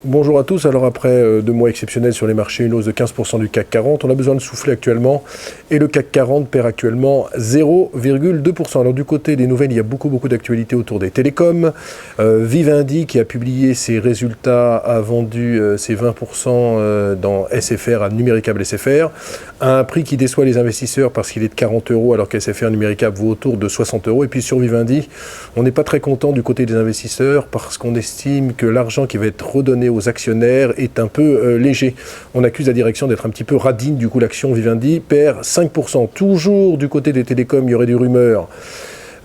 Bonjour à tous. Alors après 2 mois exceptionnels sur les marchés, une hausse de 15% du CAC 40, on a besoin de souffler actuellement et le CAC 40 perd actuellement 0,2%. Alors du côté des nouvelles, il y a beaucoup d'actualités autour des télécoms. Vivendi qui a publié ses résultats a vendu ses 20% dans SFR à Numéricable SFR à un prix qui déçoit les investisseurs parce qu'il est de 40 € alors qu'SFR Numéricable vaut autour de 60 €. Et puis sur Vivendi, on n'est pas très content du côté des investisseurs parce qu'on estime que l'argent qui va être redonné aux actionnaires est un peu léger. On accuse la direction d'être un petit peu radine, du coup l'action Vivendi perd 5%. Toujours du côté des télécoms, il y aurait des rumeurs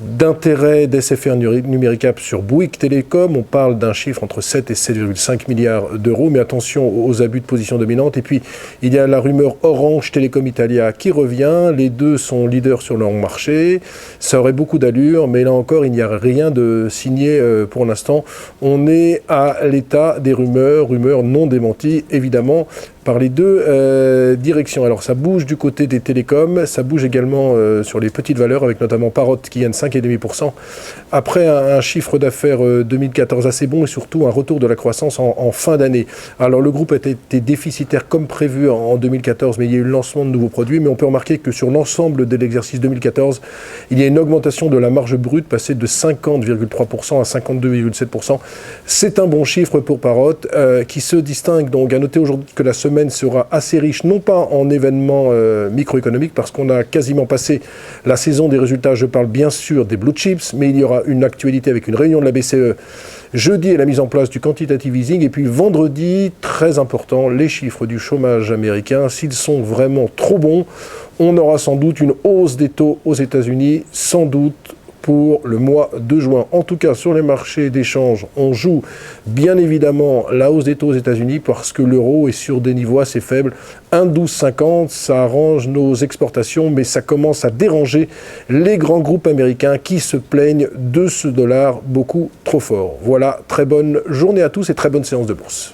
d'intérêt d'SFR Numéricable sur Bouygues Télécom. On parle d'un chiffre entre 7 et 7,5 milliards d'euros, mais attention aux abus de position dominante. Et puis, il y a la rumeur Orange Telecom Italia qui revient. Les deux sont leaders sur leur marché. Ça aurait beaucoup d'allure, mais là encore, il n'y a rien de signé pour l'instant. On est à l'état des rumeurs non démenties, évidemment, par les deux directions. Alors ça bouge du côté des télécoms, ça bouge également sur les petites valeurs, avec notamment Parrot qui gagne 5,5%. Après un chiffre d'affaires 2014 assez bon et surtout un retour de la croissance en fin d'année. Alors le groupe a été déficitaire comme prévu en 2014, mais il y a eu le lancement de nouveaux produits. Mais on peut remarquer que sur l'ensemble de l'exercice 2014, il y a une augmentation de la marge brute passée de 50,3% à 52,7%. C'est un bon chiffre pour Parrot qui se distingue donc. À noter aujourd'hui que la semaine sera assez riche, non pas en événements microéconomiques, parce qu'on a quasiment passé la saison des résultats. Je parle bien sûr des blue chips, mais il y aura une actualité avec une réunion de la BCE jeudi et la mise en place du quantitative easing. Et puis vendredi, très important, les chiffres du chômage américain. S'ils sont vraiment trop bons, on aura sans doute une hausse des taux aux États-Unis, sans doute pour le mois de juin. En tout cas, sur les marchés d'échange, on joue bien évidemment la hausse des taux aux États-Unis parce que l'euro est sur des niveaux assez faibles. 1,1250, ça arrange nos exportations, mais ça commence à déranger les grands groupes américains qui se plaignent de ce dollar beaucoup trop fort. Voilà, très bonne journée à tous et très bonne séance de bourse.